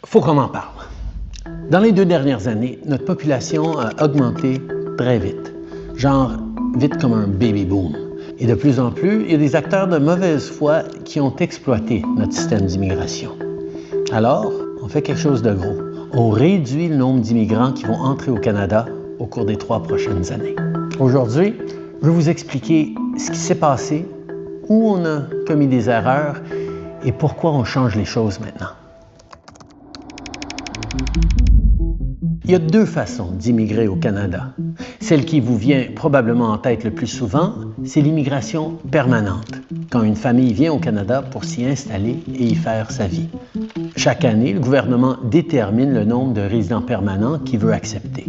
faut qu'on en parle. Dans les 2 dernières années, notre population a augmenté très vite. Genre, vite comme un baby boom. Et de plus en plus, il y a des acteurs de mauvaise foi qui ont exploité notre système d'immigration. Alors, on fait quelque chose de gros. On réduit le nombre d'immigrants qui vont entrer au Canada au cours des 3 prochaines années. Aujourd'hui, je vais vous expliquer ce qui s'est passé, où on a commis des erreurs et pourquoi on change les choses maintenant. Il y a 2 façons d'immigrer au Canada. Celle qui vous vient probablement en tête le plus souvent, c'est l'immigration permanente, quand une famille vient au Canada pour s'y installer et y faire sa vie. Chaque année, le gouvernement détermine le nombre de résidents permanents qu'il veut accepter.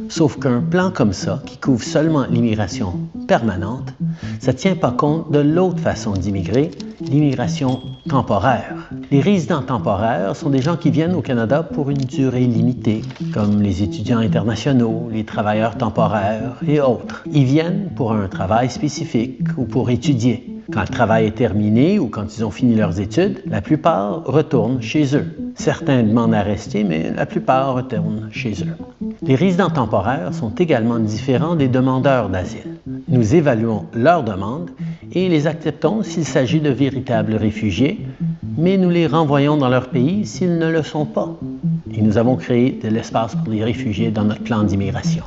Sauf qu'un plan comme ça, qui couvre seulement l'immigration permanente, ça ne tient pas compte de l'autre façon d'immigrer, l'immigration temporaire. Les résidents temporaires sont des gens qui viennent au Canada pour une durée limitée, comme les étudiants internationaux, les travailleurs temporaires et autres. Ils viennent pour un travail spécifique ou pour étudier. Quand le travail est terminé ou quand ils ont fini leurs études, la plupart retournent chez eux. Certains demandent à rester, mais la plupart retournent chez eux. Les résidents temporaires sont également différents des demandeurs d'asile. Nous évaluons leurs demandes et les acceptons s'il s'agit de véritables réfugiés, mais nous les renvoyons dans leur pays s'ils ne le sont pas. Et nous avons créé de l'espace pour les réfugiés dans notre plan d'immigration.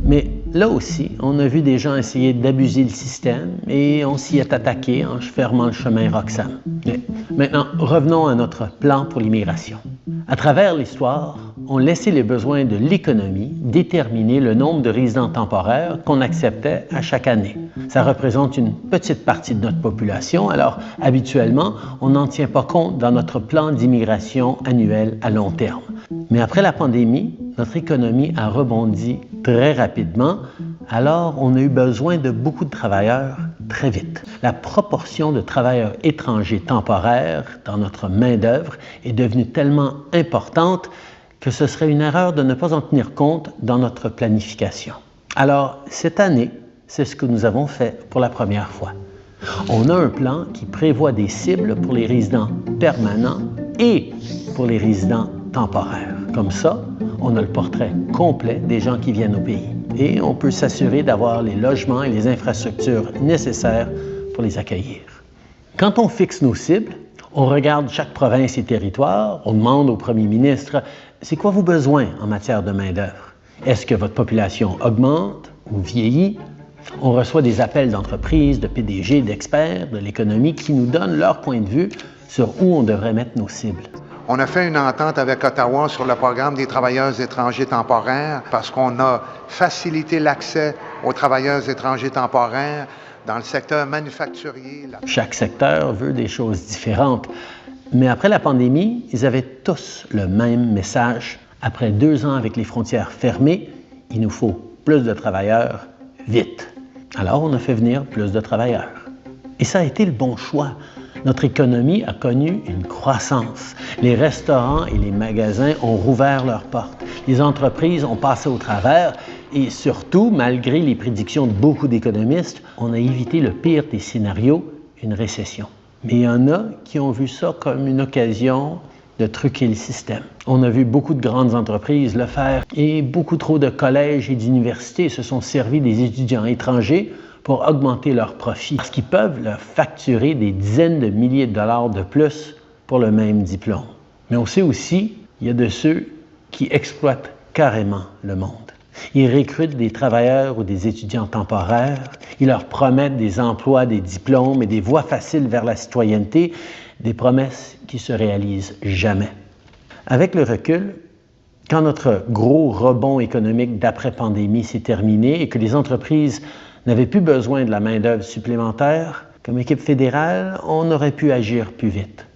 Mais là aussi, on a vu des gens essayer d'abuser le système et on s'y est attaqué en fermant le chemin Roxham. Mais maintenant, revenons à notre plan pour l'immigration. À travers l'histoire, on laissait les besoins de l'économie déterminer le nombre de résidents temporaires qu'on acceptait à chaque année. Ça représente une petite partie de notre population, alors habituellement, on n'en tient pas compte dans notre plan d'immigration annuel à long terme. Mais après la pandémie, notre économie a rebondi très rapidement, alors on a eu besoin de beaucoup de travailleurs très vite. La proportion de travailleurs étrangers temporaires dans notre main-d'œuvre est devenue tellement importante que ce serait une erreur de ne pas en tenir compte dans notre planification. Alors, cette année, c'est ce que nous avons fait pour la première fois. On a un plan qui prévoit des cibles pour les résidents permanents et pour les résidents temporaires. Comme ça, on a le portrait complet des gens qui viennent au pays et on peut s'assurer d'avoir les logements et les infrastructures nécessaires pour les accueillir. Quand on fixe nos cibles, on regarde chaque province et territoire, on demande au premier ministre « C'est quoi vos besoins en matière de main-d'œuvre? Est-ce que votre population augmente ou vieillit? » On reçoit des appels d'entreprises, de PDG, d'experts de l'économie qui nous donnent leur point de vue sur où on devrait mettre nos cibles. On a fait une entente avec Ottawa sur le programme des travailleurs étrangers temporaires parce qu'on a facilité l'accès aux travailleurs étrangers temporaires dans le secteur manufacturier. Chaque secteur veut des choses différentes, mais après la pandémie, ils avaient tous le même message. Après 2 ans avec les frontières fermées, il nous faut plus de travailleurs vite. Alors on a fait venir plus de travailleurs. Et ça a été le bon choix. Notre économie a connu une croissance. Les restaurants et les magasins ont rouvert leurs portes. Les entreprises ont passé au travers et surtout, malgré les prédictions de beaucoup d'économistes, on a évité le pire des scénarios, une récession. Mais il y en a qui ont vu ça comme une occasion de truquer le système. On a vu beaucoup de grandes entreprises le faire et beaucoup trop de collèges et d'universités se sont servis des étudiants étrangers pour augmenter leurs profits, parce qu'ils peuvent leur facturer des dizaines de milliers de dollars de plus pour le même diplôme. Mais on sait aussi qu'il y a de ceux qui exploitent carrément le monde. Ils recrutent des travailleurs ou des étudiants temporaires, ils leur promettent des emplois, des diplômes et des voies faciles vers la citoyenneté, des promesses qui se réalisent jamais. Avec le recul, quand notre gros rebond économique d'après-pandémie s'est terminé et que les entreprises n'avaient plus besoin de la main-d'œuvre supplémentaire, comme équipe fédérale, on aurait pu agir plus vite.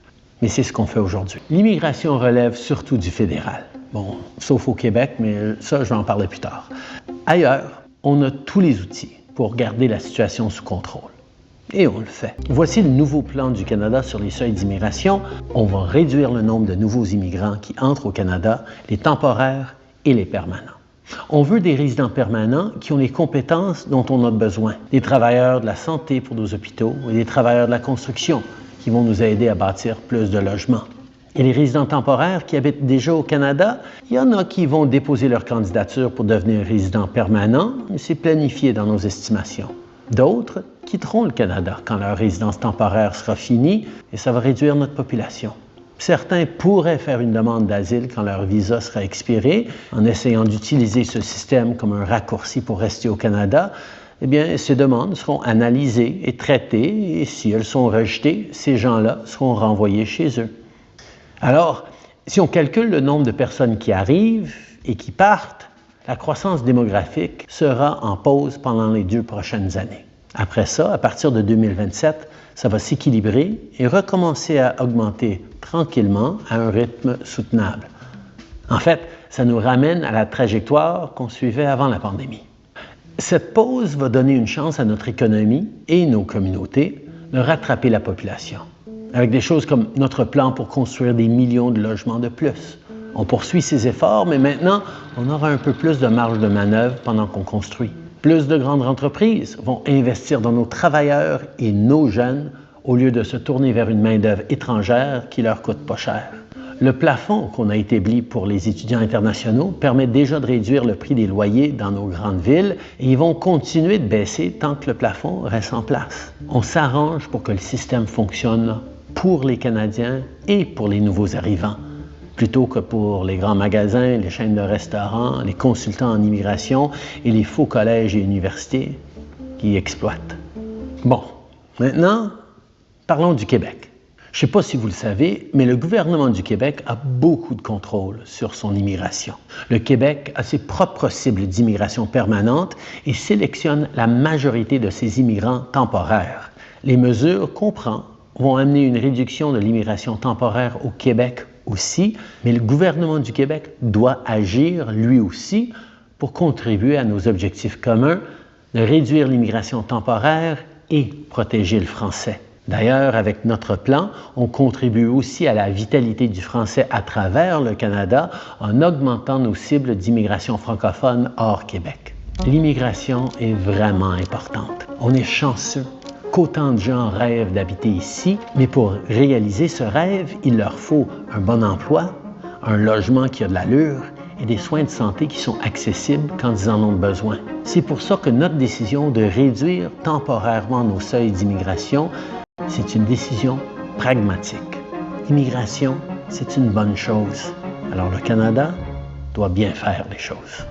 Mais c'est ce qu'on fait aujourd'hui. L'immigration relève surtout du fédéral. Bon, sauf au Québec, mais ça, je vais en parler plus tard. Ailleurs, on a tous les outils pour garder la situation sous contrôle. Et on le fait. Voici le nouveau plan du Canada sur les seuils d'immigration. On va réduire le nombre de nouveaux immigrants qui entrent au Canada, les temporaires et les permanents. On veut des résidents permanents qui ont les compétences dont on a besoin. Des travailleurs de la santé pour nos hôpitaux et des travailleurs de la construction qui vont nous aider à bâtir plus de logements. Et les résidents temporaires qui habitent déjà au Canada, il y en a qui vont déposer leur candidature pour devenir résidents permanents, mais c'est planifié dans nos estimations. D'autres quitteront le Canada quand leur résidence temporaire sera finie et ça va réduire notre population. Certains pourraient faire une demande d'asile quand leur visa sera expiré, en essayant d'utiliser ce système comme un raccourci pour rester au Canada. Eh bien, ces demandes seront analysées et traitées, et si elles sont rejetées, ces gens-là seront renvoyés chez eux. Alors, si on calcule le nombre de personnes qui arrivent et qui partent, la croissance démographique sera en pause pendant les 2 prochaines années. Après ça, à partir de 2027, ça va s'équilibrer et recommencer à augmenter tranquillement à un rythme soutenable. En fait, ça nous ramène à la trajectoire qu'on suivait avant la pandémie. Cette pause va donner une chance à notre économie et nos communautés de rattraper la population, avec des choses comme notre plan pour construire des millions de logements de plus. On poursuit ces efforts, mais maintenant, on aura un peu plus de marge de manœuvre pendant qu'on construit. Plus de grandes entreprises vont investir dans nos travailleurs et nos jeunes au lieu de se tourner vers une main-d'œuvre étrangère qui leur coûte pas cher. Le plafond qu'on a établi pour les étudiants internationaux permet déjà de réduire le prix des loyers dans nos grandes villes et ils vont continuer de baisser tant que le plafond reste en place. On s'arrange pour que le système fonctionne pour les Canadiens et pour les nouveaux arrivants, plutôt que pour les grands magasins, les chaînes de restaurants, les consultants en immigration et les faux collèges et universités qui exploitent. Bon, maintenant, parlons du Québec. Je ne sais pas si vous le savez, mais le gouvernement du Québec a beaucoup de contrôle sur son immigration. Le Québec a ses propres cibles d'immigration permanente et sélectionne la majorité de ses immigrants temporaires. Les mesures qu'on prend vont amener une réduction de l'immigration temporaire au Québec aussi, mais le gouvernement du Québec doit agir lui aussi pour contribuer à nos objectifs communs de réduire l'immigration temporaire et protéger le français. D'ailleurs, avec notre plan, on contribue aussi à la vitalité du français à travers le Canada en augmentant nos cibles d'immigration francophone hors Québec. L'immigration est vraiment importante. On est chanceux qu'autant de gens rêvent d'habiter ici, mais pour réaliser ce rêve, il leur faut un bon emploi, un logement qui a de l'allure et des soins de santé qui sont accessibles quand ils en ont besoin. C'est pour ça que notre décision de réduire temporairement nos seuils d'immigration, c'est une décision pragmatique. L'immigration, c'est une bonne chose. Alors le Canada doit bien faire les choses.